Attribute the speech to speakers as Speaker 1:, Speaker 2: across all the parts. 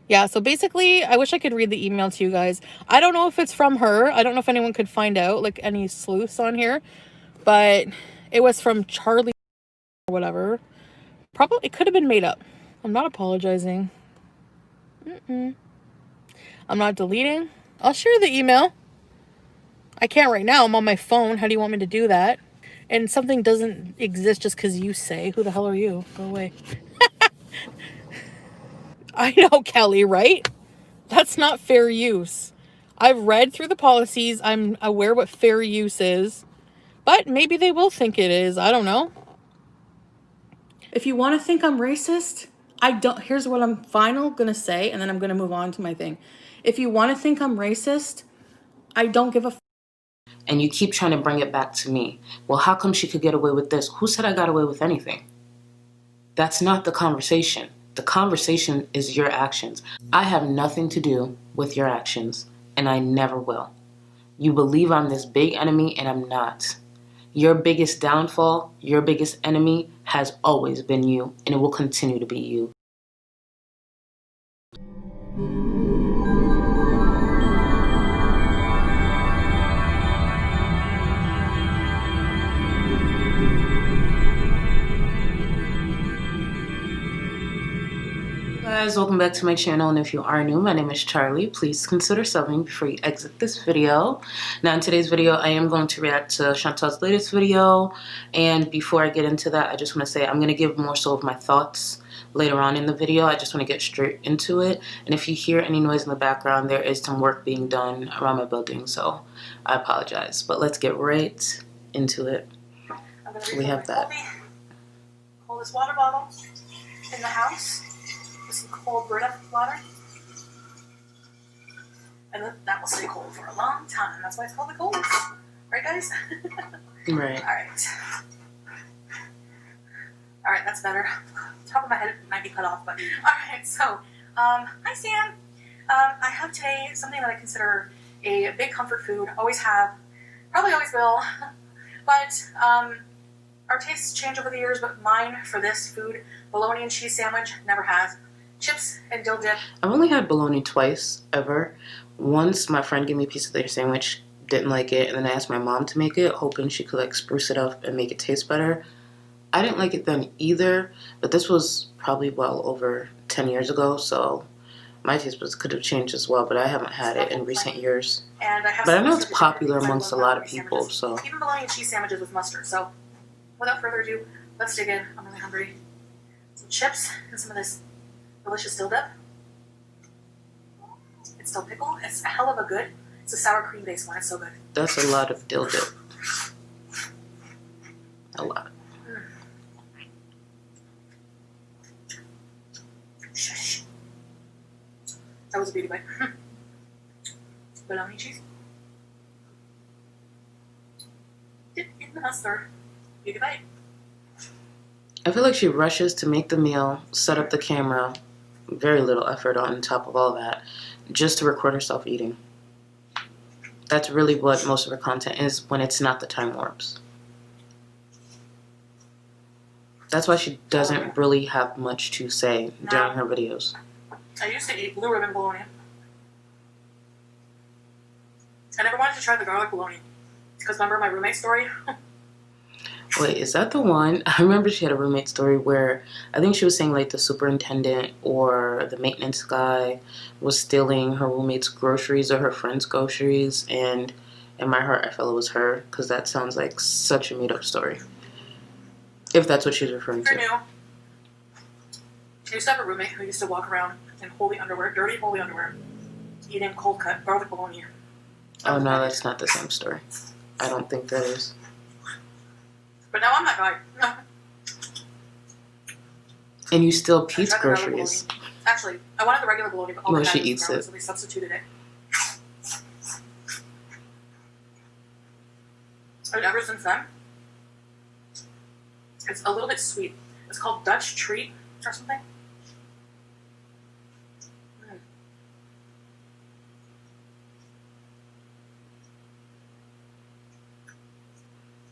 Speaker 1: Yeah, so basically, I wish I could read the email to you guys. I don't know if it's from her. I don't know if anyone could find out, like any sleuths on here. But it was from Charlie or whatever. Probably, it could have been made up. I'm not apologizing. I'm not deleting. I'll share the email. I can't right now. I'm on my phone. How do you want me to do that? And something doesn't exist just because you say. Who the hell are you? Go away. I know, Kelly, right? That's not fair use. I've read through the policies. I'm aware what fair use is. But maybe they will think it is. I don't know. If you want to think I'm racist, I don't. Here's what I'm final going to say, and then I'm going to move on to my thing. If you want to think I'm racist, I don't give a f.
Speaker 2: And you keep trying to bring it back to me. Well, how come she could get away with this? Who said I got away with anything? That's not the conversation. The conversation is your actions. I have nothing to do with your actions, and I never will. You believe I'm this big enemy, and I'm not. Your biggest downfall, your biggest enemy has always been you, and it will continue to be you. Guys, welcome back to my channel, and if you are new, my name is Charlie. Please consider subbing before you exit this video. Now in today's video, I am going to react to Chantal's latest video, and before I get into that, I just want to say I'm going to give more so of my thoughts later on in the video. I just want to get straight into it, and if you hear any noise in the background, there is some work being done around my building, so I apologize, but let's get right into it. We have that.
Speaker 1: Coldest water bottle in the house. Some cold Brita water, and that will stay cold for a long time. That's why it's called the coldest, right, guys?
Speaker 2: Right.
Speaker 1: All right, that's better. Top of my head might be cut off, but all right. So, hi Sam. I have today something that I consider a big comfort food. Always have, probably always will. But our tastes change over the years. But mine for this food, bologna and cheese sandwich, never has. Chips and dill dip.
Speaker 2: I've only had bologna twice, ever. Once my friend gave me a piece of their sandwich, didn't like it, and then I asked my mom to make it, hoping she could like spruce it up and make it taste better. I didn't like it then either, but this was probably well over 10 years ago, so my taste buds could have changed as well, but I haven't had it in recent years. But I know it's popular amongst a lot of people, so.
Speaker 1: Even bologna and cheese sandwiches with mustard. So without further ado, let's dig in. I'm really hungry. Some chips and some of this delicious dill dip. It's still pickle. It's a hell of a good. It's a sour cream based one. It's so good.
Speaker 2: That's a lot of dill dip. A lot.
Speaker 1: Shush. That was a beauty bite. Bologna cheese. Dip in the mustard. Beauty bite.
Speaker 2: I feel like she rushes to make the meal, set up the camera, very little effort on top of all that, just to record herself eating. That's really what most of her content is when it's not the time warps. That's why she doesn't really have much to say during her videos.
Speaker 1: I used to eat blue ribbon bologna. I never wanted to try the garlic bologna. Because remember my roommate story?
Speaker 2: Wait, is that the one? I remember she had a roommate story where I think she was saying like the superintendent or the maintenance guy was stealing her roommate's groceries or her friend's groceries, and in my heart I felt it was her, because that sounds like such a made-up story. If that's what she's referring to.
Speaker 1: I used to have a roommate who used to walk around in holy underwear, dirty holy underwear, eating cold cut garlic bologna.
Speaker 2: Oh no, that's not the same story. I don't think that is.
Speaker 1: But now I'm that guy. No.
Speaker 2: And you still Pete's groceries.
Speaker 1: Actually, I wanted the regular bologna, but all
Speaker 2: no,
Speaker 1: they
Speaker 2: she
Speaker 1: had was
Speaker 2: eats
Speaker 1: garlic,
Speaker 2: it.
Speaker 1: so they substituted it. And ever since then, it's a little bit sweet. It's called Dutch Treat or something.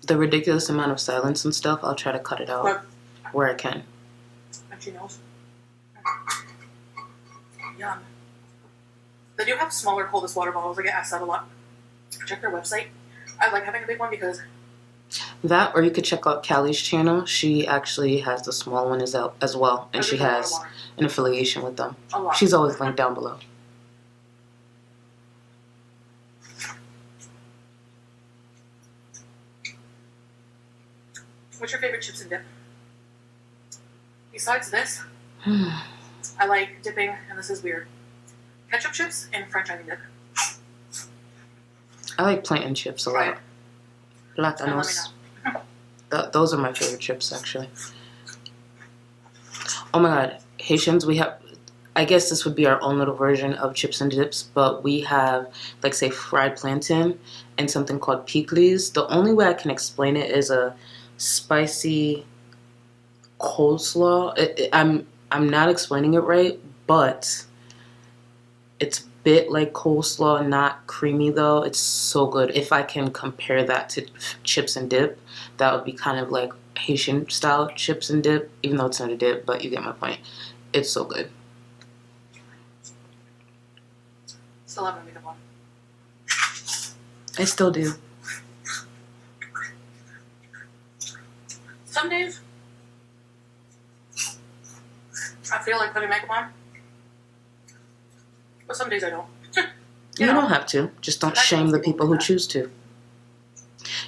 Speaker 2: The ridiculous amount of silence and stuff, I'll try to cut it out where I can.
Speaker 1: And she knows. Yum. They do have smaller coldest water bottles. I get asked that a lot. Check their website. I like having a big one because...
Speaker 2: That, or you could check out Callie's channel. She actually has the small one as well. And she has an affiliation with them.
Speaker 1: A lot.
Speaker 2: She's always linked down below.
Speaker 1: What's your favorite chips and dip? Besides this, I like dipping, and this is weird, ketchup chips and French onion dip.
Speaker 2: I like plantain chips a lot. Platanos. Those are my favorite chips, actually. Oh my god. Haitians, we have... I guess this would be our own little version of chips and dips, but we have, like, say, fried plantain and something called pickles. The only way I can explain it is a spicy coleslaw. I'm not explaining it right, but it's a bit like coleslaw, not creamy though. It's so good. If I can compare that to chips and dip, that would be kind of like Haitian style chips and dip, even though it's not a dip, but you get my point. It's so good.
Speaker 1: Still haven't made one.
Speaker 2: I still do.
Speaker 1: Some days, I feel like putting makeup on, but some days I don't.
Speaker 2: You don't have to. Just don't shame the people who choose to.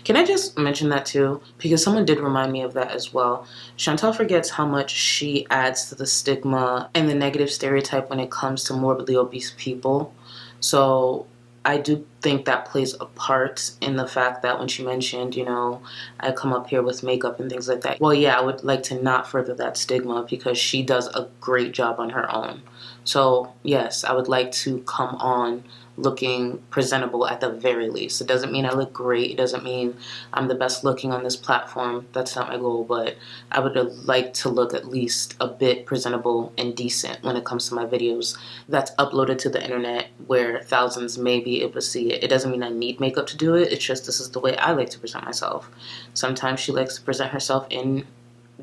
Speaker 2: Can I just mention that too? Because someone did remind me of that as well. Chantal forgets how much she adds to the stigma and the negative stereotype when it comes to morbidly obese people. So I do think that plays a part in the fact that when she mentioned, you know, I come up here with makeup and things like that. Well, yeah, I would like to not further that stigma because she does a great job on her own. So, yes, I would like to come on looking presentable at the very least. It doesn't mean I look great. It doesn't mean I'm the best looking on this platform. That's not my goal, but I would like to look at least a bit presentable and decent when it comes to my videos that's uploaded to the internet where thousands may be able to see it. It doesn't mean I need makeup to do it. It's just this is the way I like to present myself. Sometimes she likes to present herself in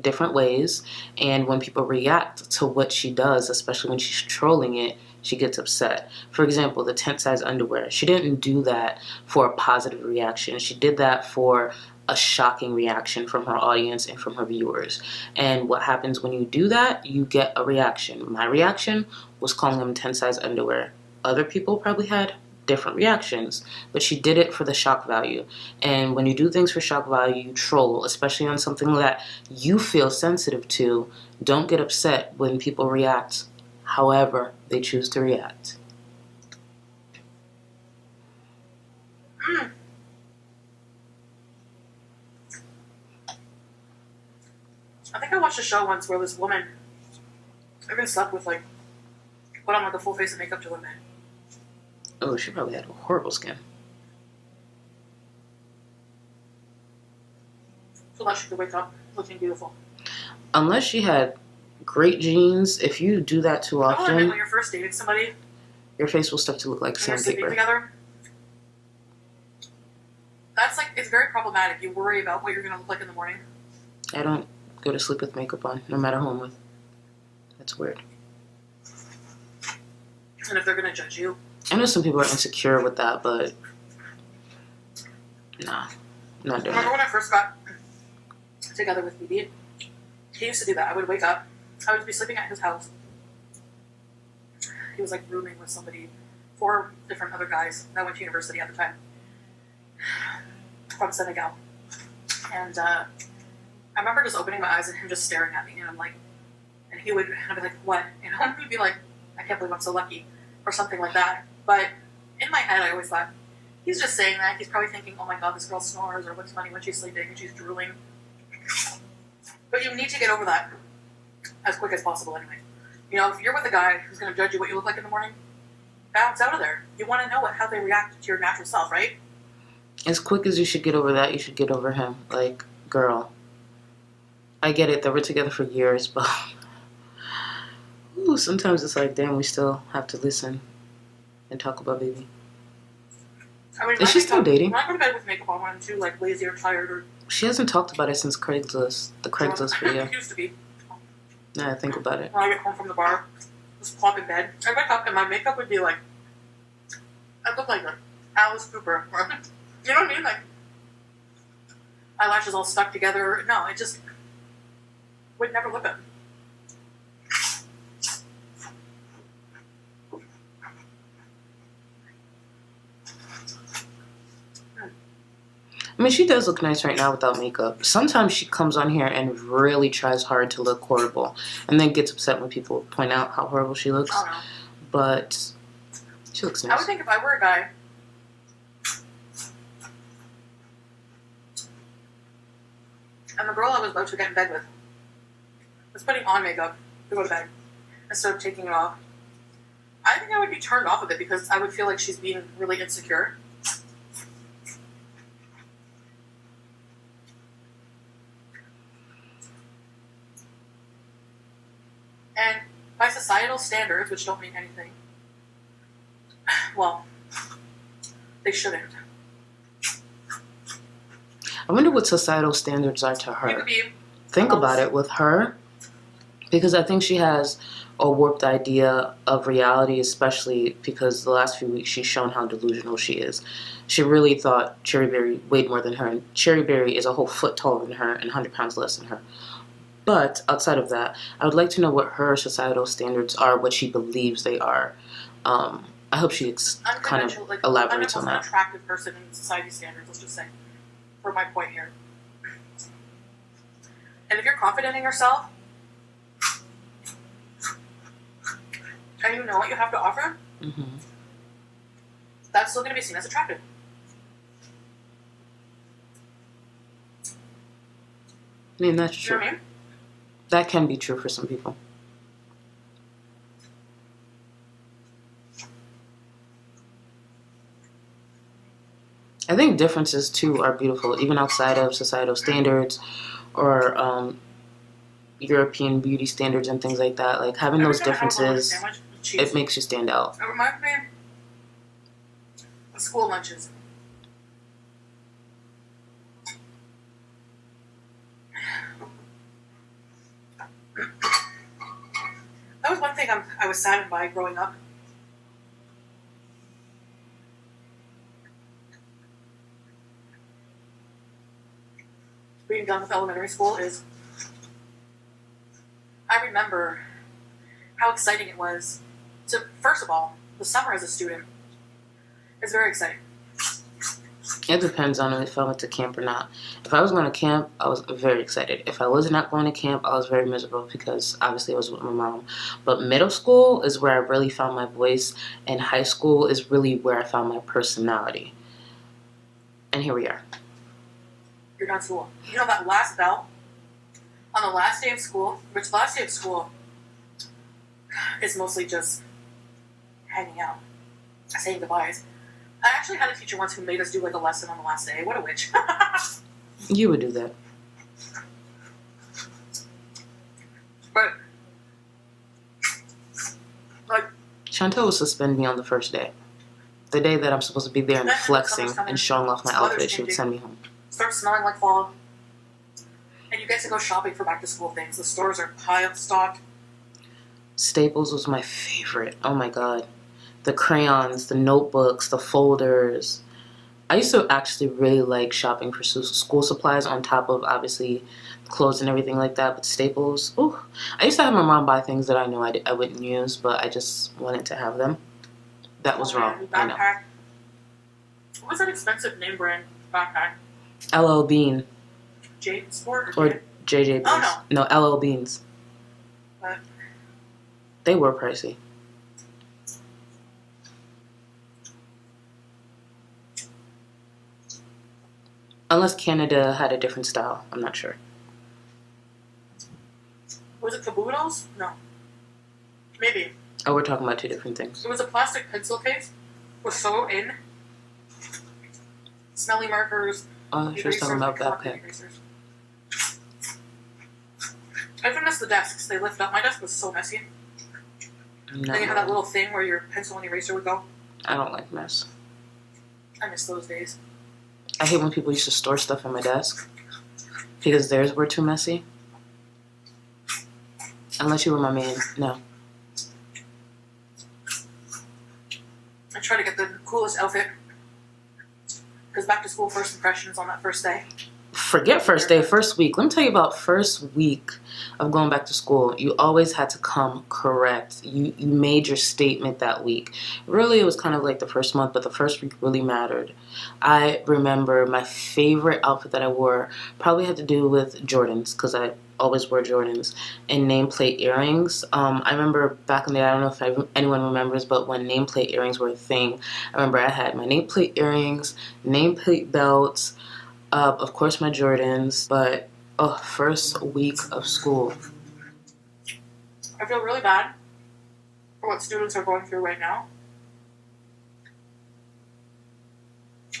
Speaker 2: different ways, and when people react to what she does, especially when she's trolling it, she gets upset. For example, the tent size underwear. She didn't do that for a positive reaction. She did that for a shocking reaction from her audience and from her viewers. And what happens when you do that? You get a reaction. My reaction was calling them tent size underwear. Other people probably had different reactions, but she did it for the shock value. And when you do things for shock value, you troll, especially on something that you feel sensitive to. Don't get upset when people react however they choose to react.
Speaker 1: I think I watched a show once where this woman even slept with, like, put on like a full face of makeup to women.
Speaker 2: Oh, she probably had a horrible skin.
Speaker 1: So that she could wake up looking beautiful.
Speaker 2: Unless she had great genes, if you do that too often,
Speaker 1: when you're first dating somebody,
Speaker 2: your face will start to look like
Speaker 1: you're sleeping
Speaker 2: sandpaper.
Speaker 1: together. That's like, it's very problematic. You worry about what you're going to look like in the morning.
Speaker 2: I don't go to sleep with makeup on, no matter who I'm with. That's weird.
Speaker 1: And if they're going to judge you.
Speaker 2: I know some people are insecure with that, but nah, not doing
Speaker 1: Remember
Speaker 2: it.
Speaker 1: when I first got together with BB? He used to do that. I would wake up. I would be sleeping at his house. He was like rooming with somebody, 4 different other guys that went to university at the time from Senegal. And I remember just opening my eyes and him just staring at me. And I'm like, and he would, and I'd be like, what? And he'd be like, I can't believe I'm so lucky, or something like that. But in my head, I always thought, he's just saying that. He's probably thinking, oh my god, this girl snores, or looks funny when she's sleeping and she's drooling. But you need to get over that as quick as possible anyway. You know, if you're with a guy who's going to judge you what you look like in the morning, bounce out of there. You want to know how they react to your natural self, right?
Speaker 2: As quick as you should get over that, you should get over him. Like, girl, I get it that we're together for years, but ooh, sometimes it's like, damn, we still have to listen and talk about baby.
Speaker 1: I mean,
Speaker 2: is she still dating?
Speaker 1: When I go to bed with makeup on, when I'm too like lazy or tired or...
Speaker 2: She hasn't talked about it since Craigslist, the Craigslist video.
Speaker 1: It used to be.
Speaker 2: Now I think about it.
Speaker 1: When I get home from the bar, just plop in bed. I'd wake up and my makeup would be like, I'd look like Alice Cooper. You know what I mean? Like, eyelashes all stuck together. No, it just would never look good.
Speaker 2: I mean, she does look nice right now without makeup. Sometimes she comes on here and really tries hard to look horrible and then gets upset when people point out how horrible she looks.
Speaker 1: I don't know.
Speaker 2: But she looks nice.
Speaker 1: I would think if I were a guy, and the girl I was about to get in bed with was putting on makeup to go to bed instead of taking it off, I think I would be turned off of it because I would feel like she's being really insecure. And by societal standards, which don't mean anything, well, they shouldn't.
Speaker 2: I wonder what societal standards are to
Speaker 1: You
Speaker 2: her.
Speaker 1: could be
Speaker 2: Think about it with her, because I think she has a warped idea of reality, especially because the last few weeks she's shown how delusional she is. She really thought Cherry Berry weighed more than her, and Cherry Berry is a whole foot taller than her and 100 pounds less than her. But outside of that, I would like to know what her societal standards are, what she believes they are. I hope she kind of elaborates on that.
Speaker 1: I'm an attractive person in society standards, let's just say, for my point here. And if you're confident in yourself, and you know what you have to offer, that's still going to be seen as attractive.
Speaker 2: I mean, that's true.
Speaker 1: You know what I mean?
Speaker 2: That can be true for some people. I think differences, too, are beautiful, even outside of societal standards or European beauty standards and things like that. Like, having those differences, it makes you stand out.
Speaker 1: It reminds me of school lunches. That was one thing I was saddened by growing up. Being done with elementary school is, I remember how exciting it was to, first of all, the summer as a student is very exciting.
Speaker 2: It depends on if I went to camp or not. If I was going to camp, I was very excited. If I was not going to camp, I was very miserable because obviously I was with my mom. But middle school is where I really found my voice, and high school is really where I found my personality. And here we are.
Speaker 1: You're done school. You know that last bell on the last day of school, which last day of school is mostly just hanging out, saying goodbyes. I actually had a teacher once who made us do like a lesson on the last day. What a witch.
Speaker 2: You would do that.
Speaker 1: But, like,
Speaker 2: Chantal would suspend me on the first day. The day that I'm supposed to be there and flexing and showing off my outfit, she would send me home.
Speaker 1: Start smelling like fall. And you get to go shopping for back to school things. The stores are pile stocked.
Speaker 2: Staples was my favorite. Oh my god. The crayons, the notebooks, the folders. I used to actually really like shopping for school supplies on top of, obviously, clothes and everything like that. But Staples, ooh. I used to have my mom buy things that I knew I wouldn't use, but I just wanted to have them. That was wrong. I know.
Speaker 1: What was that expensive name brand backpack?
Speaker 2: LL Bean.
Speaker 1: J Sport
Speaker 2: or JJ Beans.
Speaker 1: Oh,
Speaker 2: no. No, LL Beans.
Speaker 1: What?
Speaker 2: They were pricey. Unless Canada had a different style. I'm not sure.
Speaker 1: Was it Caboodles? No. Maybe.
Speaker 2: Oh, we're talking about two different things.
Speaker 1: It was a plastic pencil case. Was so in. Smelly markers.
Speaker 2: Oh, she was talking about backpack.
Speaker 1: I even miss the desks. They lift up. My desk was so messy.
Speaker 2: No.
Speaker 1: Then you had that little thing where your pencil and eraser would go.
Speaker 2: I don't like mess.
Speaker 1: I miss those days.
Speaker 2: I hate when people used to store stuff on my desk because theirs were too messy. Unless you were my maid. No.
Speaker 1: I try to get the coolest outfit because back to school first impressions on that first day.
Speaker 2: Forget first day, first week. Let me tell you about first week of going back to school. You always had to come correct. You made your statement that week. Really, it was kind of like the first month, but the first week really mattered. I remember my favorite outfit that I wore probably had to do with Jordans, because I always wore Jordans, and nameplate earrings. I remember back in the day, I don't know if anyone remembers, but when nameplate earrings were a thing, I remember I had my nameplate earrings, nameplate belts, of course my Jordans, but first week of school.
Speaker 1: I feel really bad for what students are going through right now.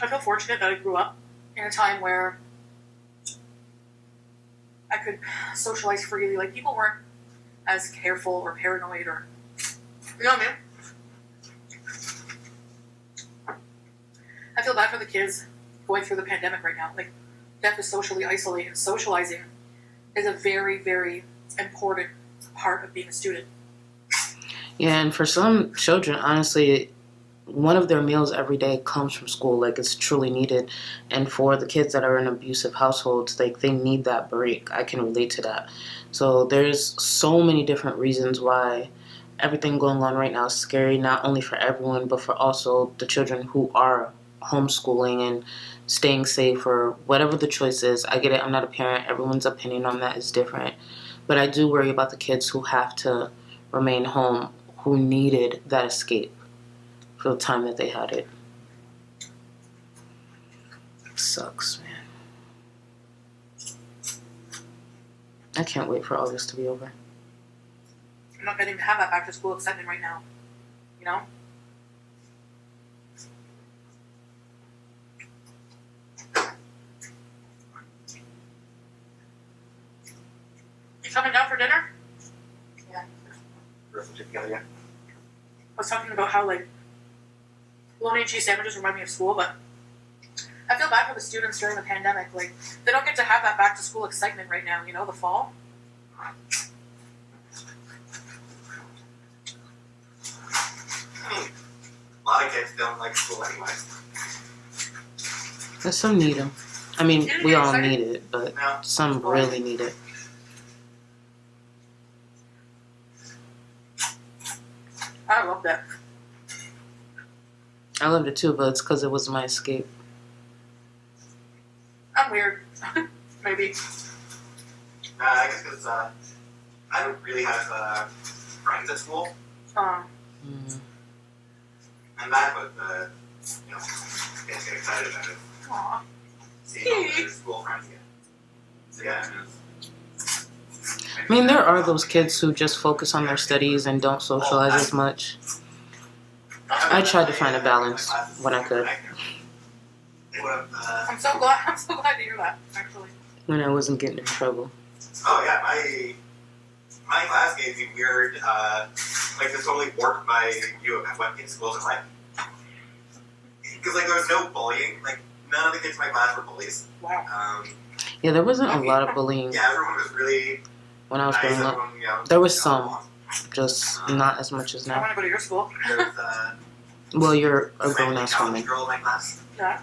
Speaker 1: I feel fortunate that I grew up in a time where I could socialize freely. Like, people weren't as careful or paranoid or, you know what I mean? I feel bad for the kids going through the pandemic right now. Like, they have to socially isolate, and socializing is a very, very important part of being a student.
Speaker 2: Yeah, and for some children, honestly, one of their meals every day comes from school. Like, it's truly needed. And for the kids that are in abusive households, like, they need that break. I can relate to that. So there's so many different reasons why everything going on right now is scary, not only for everyone, but for also the children who are homeschooling and staying safe, or whatever the choice is. I get it. I'm not a parent. Everyone's opinion on that is different. But I do worry about the kids who have to remain home, who needed that escape for the time that they had it. It sucks, man. I can't wait for August to be over.
Speaker 1: I'm not getting to have that back to school excitement right now. You know? You coming down for dinner? Yeah. I was talking about how, like, bologna and cheese sandwiches remind me of school, but I feel bad for the students during the pandemic. Like, they don't get to have that back to school excitement right now, you know, the fall.
Speaker 3: A lot of kids don't like school anyway.
Speaker 2: But some need them. I mean, we all need it, but some really need it.
Speaker 1: I love that.
Speaker 2: I loved it too, but it's because it was my escape.
Speaker 1: I'm weird. Maybe.
Speaker 3: I guess because I don't really have friends at school.
Speaker 2: Mm.
Speaker 3: And that would, you know, kids get excited about it.
Speaker 1: Aww.
Speaker 3: Seeing all their school friends again. So yeah,
Speaker 2: I mean, there are those kids who just focus on their studies and don't socialize as much. I tried to find a balance when I could.
Speaker 1: I'm so glad to hear that, actually.
Speaker 2: When I wasn't getting in trouble.
Speaker 3: Oh yeah, my class gave me weird, like this totally warped my view of what kids' schools are like. Because like there was no bullying, like none of the kids in my class were bullies.
Speaker 1: Wow.
Speaker 2: Yeah, there wasn't a lot of bullying.
Speaker 3: Yeah, everyone was really
Speaker 2: when I was growing up.
Speaker 3: Everyone, you know,
Speaker 2: there was some, just not as much as
Speaker 1: I
Speaker 2: now.
Speaker 1: want to go to your school.
Speaker 3: There was,
Speaker 2: well, you're a grown-ass woman.
Speaker 3: girl in my class.
Speaker 1: Yeah.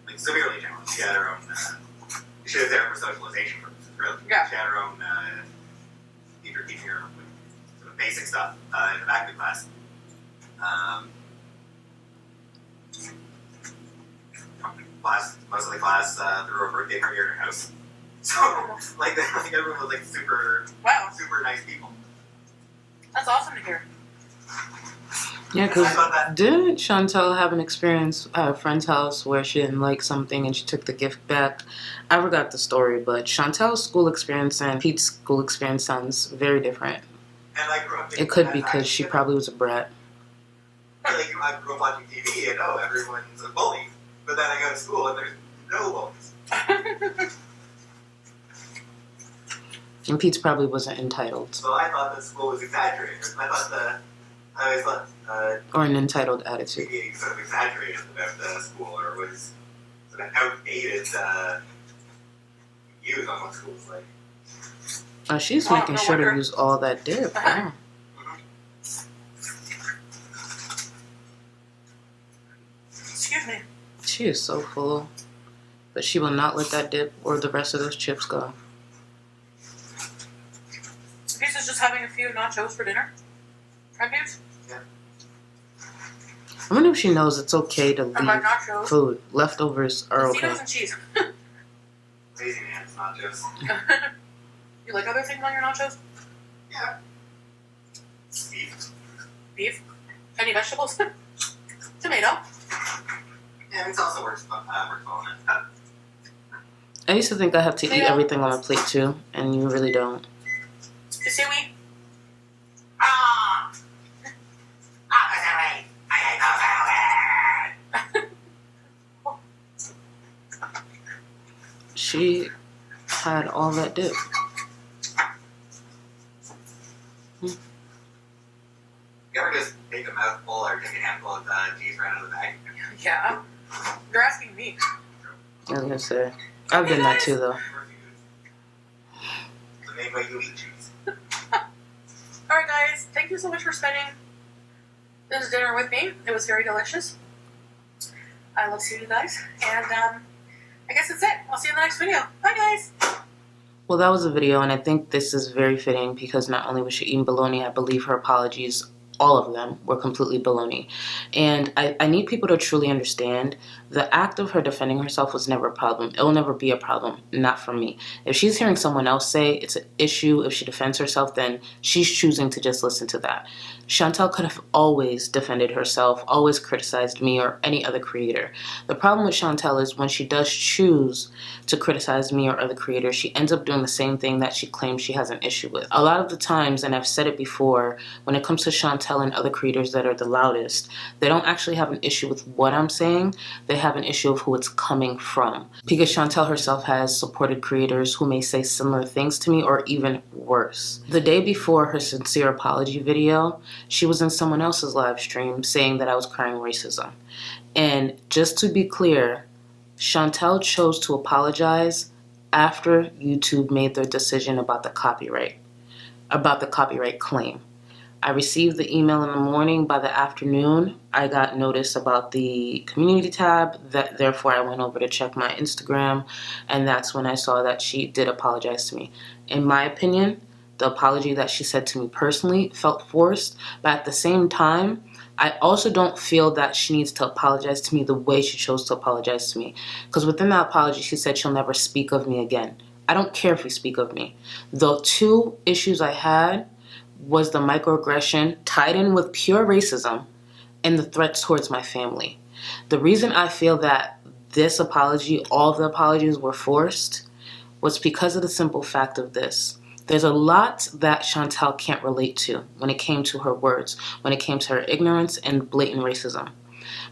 Speaker 3: Like severely challenged. She had her own. She was there for socialization purposes, really.
Speaker 1: Yeah.
Speaker 3: She had her own teacher teaching her with sort of basic stuff in the back of the class. Most of the class threw her birthday party at her house. So, like everyone was like super nice people.
Speaker 1: That's awesome to hear.
Speaker 2: Yeah, because didn't Chantal have an experience at a friend's house where she didn't like something and she took the gift back? I forgot the story, but Chantal's school experience and Pete's school experience sounds very different.
Speaker 3: And I grew up
Speaker 2: it could be because she probably was a brat.
Speaker 3: Like, I grew up watching TV and everyone's a bully. But then I go to school and there's no bullies.
Speaker 2: And Pete's probably wasn't entitled.
Speaker 3: So I thought that school was exaggerated. I always thought
Speaker 2: or an entitled attitude.
Speaker 3: Being sort of exaggerated about the school, or was sort of outdated views on what school's like.
Speaker 2: Oh, she's making sure to use all that dip. Wow.
Speaker 1: Excuse me.
Speaker 2: She is so full. But she will not let that dip or the rest of those chips go.
Speaker 1: Peace is just having a few nachos for dinner. Right, Peace?
Speaker 3: Yeah.
Speaker 2: I wonder if she knows it's okay to leave
Speaker 1: nachos.
Speaker 2: food. Leftovers are okay.
Speaker 1: Tocinos and cheese.
Speaker 3: Lazy man, it's not just.
Speaker 1: You like other things on your nachos?
Speaker 3: Yeah. Beef.
Speaker 1: Beef? Any vegetables? Tomato.
Speaker 3: Yeah, it also works well on it.
Speaker 2: I used to think I have to eat everything on my plate too, and you really don't.
Speaker 1: Kasui.
Speaker 2: She had all that dip.
Speaker 3: You ever just take a mouthful or take a handful of cheese right out of the bag?
Speaker 1: Yeah. You're asking me.
Speaker 2: I was gonna say, I've done that too though.
Speaker 3: The main way you eat cheese.
Speaker 1: Alright guys, thank you so much for spending this dinner with me. It was very delicious. I love seeing you guys. And I guess that's it. I'll see you in the next video. Bye guys.
Speaker 2: Well, that was a video, and I think this is very fitting because not only was she eating bologna, I believe her apologies, all of them, were completely bologna. And I need people to truly understand the act of her defending herself was never a problem. It will never be a problem, not for me. If she's hearing someone else say it's an issue, if she defends herself, then she's choosing to just listen to that. Chantal could have always defended herself, always criticized me or any other creator. The problem with Chantal is when she does choose to criticize me or other creators, she ends up doing the same thing that she claims she has an issue with. A lot of the times, and I've said it before, when it comes to Chantal and other creators that are the loudest, they don't actually have an issue with what I'm saying, they have an issue of who it's coming from. Because Chantal herself has supported creators who may say similar things to me or even worse. The day before her sincere apology video, she was in someone else's live stream saying that I was crying racism. And just to be clear, Chantal chose to apologize after YouTube made their decision about the copyright claim. I received the email in the morning. By the afternoon, I got notice about the community tab. Therefore, I went over to check my Instagram, and that's when I saw that she did apologize to me. In my opinion, the apology that she said to me personally felt forced, but at the same time, I also don't feel that she needs to apologize to me the way she chose to apologize to me. Because within that apology, she said she'll never speak of me again. I don't care if you speak of me. The two issues I had was the microaggression tied in with pure racism and the threats towards my family. The reason I feel that this apology, all of the apologies were forced, was because of the simple fact of this. There's a lot that Chantal can't relate to when it came to her words, when it came to her ignorance and blatant racism.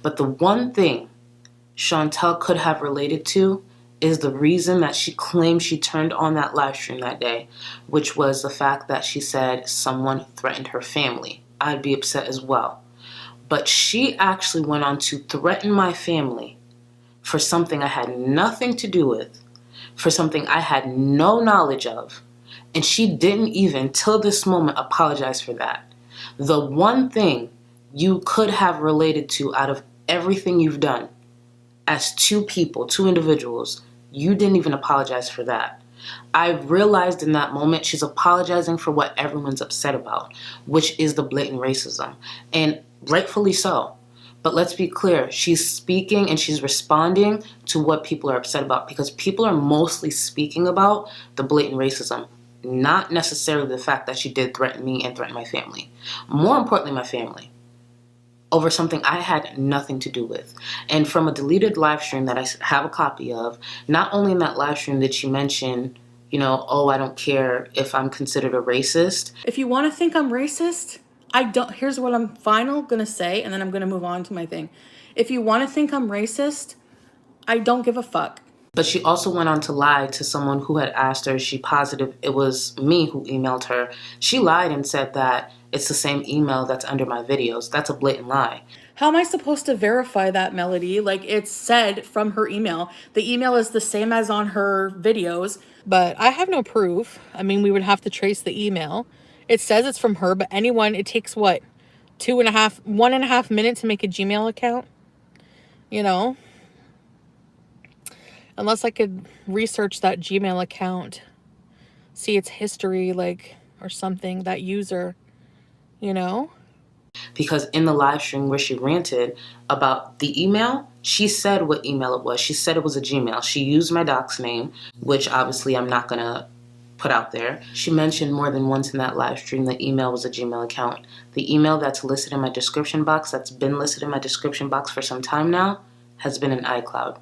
Speaker 2: But the one thing Chantal could have related to is the reason that she claimed she turned on that live stream that day, which was the fact that she said someone threatened her family. I'd be upset as well. But she actually went on to threaten my family for something I had nothing to do with, for something I had no knowledge of, and she didn't even, till this moment, apologize for that. The one thing you could have related to out of everything you've done as two people, two individuals, you didn't even apologize for that. I realized in that moment she's apologizing for what everyone's upset about, which is the blatant racism, and rightfully so. But let's be clear, she's speaking and she's responding to what people are upset about, because people are mostly speaking about the blatant racism, not necessarily the fact that she did threaten me and threaten my family. More importantly, my family, over something I had nothing to do with. And from a deleted live stream that I have a copy of, not only in that live stream did she mention, oh, I don't care if I'm considered a racist.
Speaker 1: If you want to think I'm racist, here's what I'm gonna say, and then I'm gonna move on to my thing. If you want to think I'm racist, I don't give a fuck.
Speaker 2: But she also went on to lie to someone who had asked her, is she positive it was me who emailed her. She lied and said that it's the same email that's under my videos. That's a blatant lie.
Speaker 1: How am I supposed to verify that, Melody? Like, it's said from her email. The email is the same as on her videos. But I have no proof. I mean, we would have to trace the email. It says it's from her, but anyone, it takes what? 1.5 minutes to make a Gmail account? you know? Unless I could research that Gmail account, see its history, like, or something, that user, you know?
Speaker 2: Because in the live stream where she ranted about the email, she said what email it was. She said it was a Gmail. She used my doc's name, which obviously I'm not going to put out there. She mentioned more than once in that live stream the email was a Gmail account. The email that's listed in my description box, that's been listed in my description box for some time now, has been in iCloud.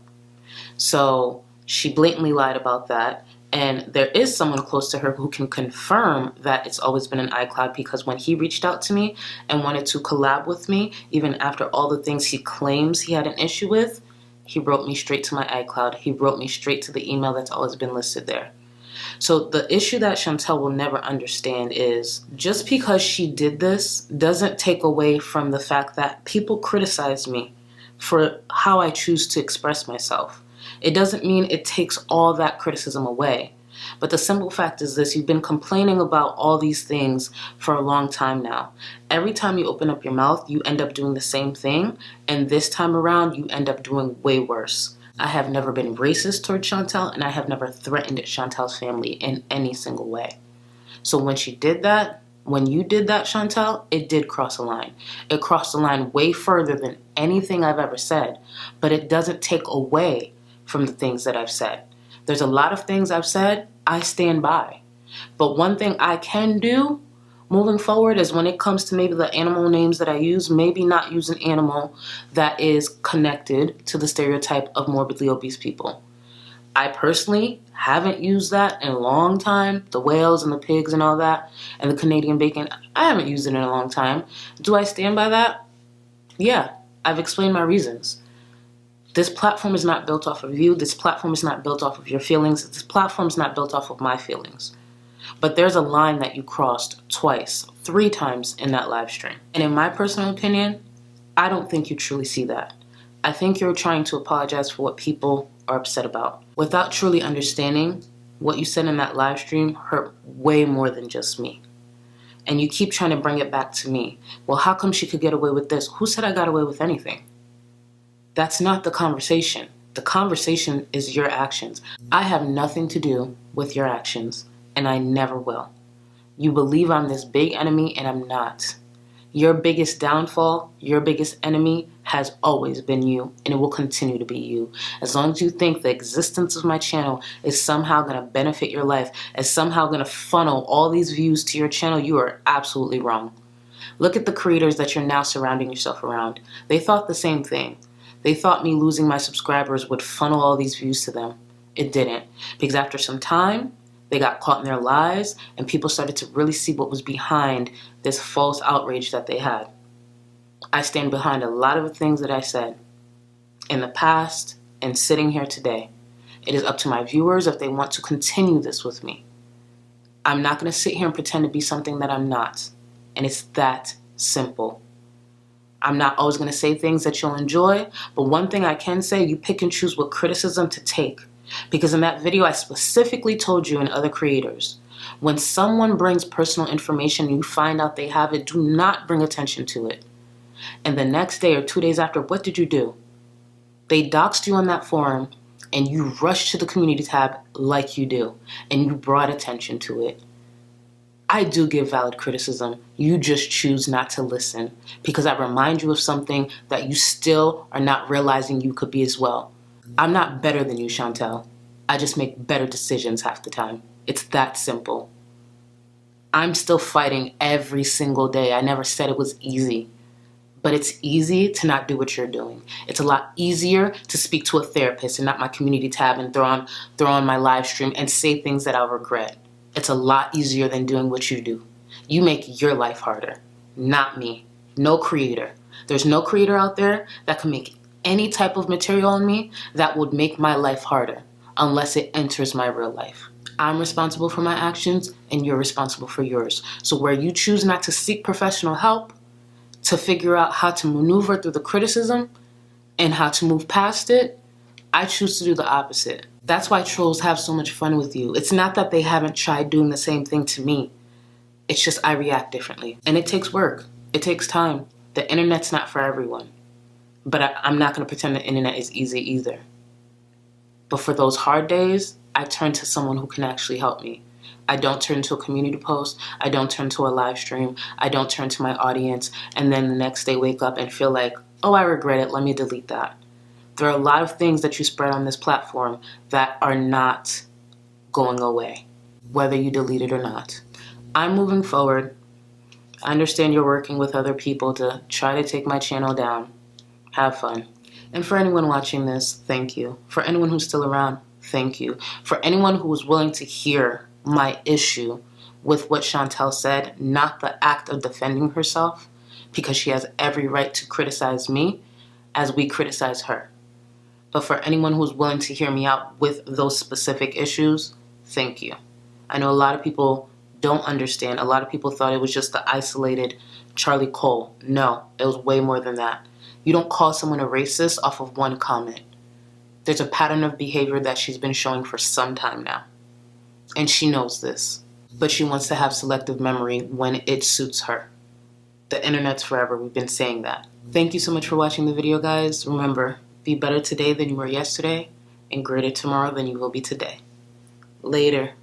Speaker 2: So she blatantly lied about that. And there is someone close to her who can confirm that it's always been in iCloud, because when he reached out to me and wanted to collab with me, even after all the things he claims he had an issue with, he wrote me straight to my iCloud. He wrote me straight to the email that's always been listed there. So the issue that Chantal will never understand is just because she did this doesn't take away from the fact that people criticize me for how I choose to express myself. It doesn't mean it takes all that criticism away. But the simple fact is this: you've been complaining about all these things for a long time now. Every time you open up your mouth, you end up doing the same thing. And this time around, you end up doing way worse. I have never been racist toward Chantal, and I have never threatened Chantal's family in any single way. So when she did that, when you did that, Chantal, it did cross a line. It crossed a line way further than anything I've ever said. But it doesn't take away from the things that I've said. There's a lot of things I've said I stand by. But one thing I can do moving forward is, when it comes to maybe the animal names that I use, maybe not use an animal that is connected to the stereotype of morbidly obese people. I personally haven't used that in a long time. The whales and the pigs and all that, and the Canadian bacon, I haven't used it in a long time. Do I stand by that? Yeah, I've explained my reasons. This platform is not built off of you. This platform is not built off of your feelings. This platform is not built off of my feelings. But there's a line that you crossed twice, 3 times in that live stream. And in my personal opinion, I don't think you truly see that. I think you're trying to apologize for what people are upset about, without truly understanding what you said in that live stream hurt way more than just me. And you keep trying to bring it back to me. Well, how come she could get away with this? Who said I got away with anything? That's not the conversation. The conversation is your actions. I have nothing to do with your actions, and I never will. You believe I'm this big enemy, and I'm not. Your biggest downfall, your biggest enemy has always been you, and it will continue to be you. As long as you think the existence of my channel is somehow going to benefit your life, is somehow going to funnel all these views to your channel, you are absolutely wrong. Look at the creators that you're now surrounding yourself around. They thought the same thing. They thought me losing my subscribers would funnel all these views to them. It didn't. Because after some time, they got caught in their lies, and people started to really see what was behind this false outrage that they had. I stand behind a lot of the things that I said in the past and sitting here today. It is up to my viewers if they want to continue this with me. I'm not going to sit here and pretend to be something that I'm not. And it's that simple. I'm not always going to say things that you'll enjoy, but one thing I can say, you pick and choose what criticism to take. Because in that video, I specifically told you and other creators, when someone brings personal information and you find out they have it, do not bring attention to it. And the next day or 2 days after, what did you do? They doxed you on that forum, and you rushed to the community tab like you do, and you brought attention to it. I do give valid criticism. You just choose not to listen, because I remind you of something that you still are not realizing you could be as well. I'm not better than you, Chantal. I just make better decisions half the time. It's that simple. I'm still fighting every single day. I never said it was easy. But it's easy to not do what you're doing. It's a lot easier to speak to a therapist and not my community tab and throw on my live stream and say things that I'll regret. It's a lot easier than doing what you do. You make your life harder, not me. No creator. There's no creator out there that can make any type of material on me that would make my life harder unless it enters my real life. I'm responsible for my actions, and you're responsible for yours. So where you choose not to seek professional help to figure out how to maneuver through the criticism and how to move past it, I choose to do the opposite. That's why trolls have so much fun with you. It's not that they haven't tried doing the same thing to me. It's just I react differently. And it takes work. It takes time. The internet's not for everyone. But I'm not going to pretend the internet is easy either. But for those hard days, I turn to someone who can actually help me. I don't turn to a community post. I don't turn to a live stream. I don't turn to my audience and then the next day wake up and feel like, oh, I regret it. Let me delete that. There are a lot of things that you spread on this platform that are not going away, whether you delete it or not. I'm moving forward. I understand you're working with other people to try to take my channel down. Have fun. And for anyone watching this, thank you. For anyone who's still around, thank you. For anyone who was willing to hear my issue with what Chantal said, not the act of defending herself, because she has every right to criticize me as we criticize her. But for anyone who's willing to hear me out with those specific issues, thank you. I know a lot of people don't understand. A lot of people thought it was just the isolated Charlie Cole. No, it was way more than that. You don't call someone a racist off of one comment. There's a pattern of behavior that she's been showing for some time now. And she knows this. But she wants to have selective memory when it suits her. The internet's forever. We've been saying that. Thank you so much for watching the video, guys. Remember, be better today than you were yesterday, and greater tomorrow than you will be today. Later.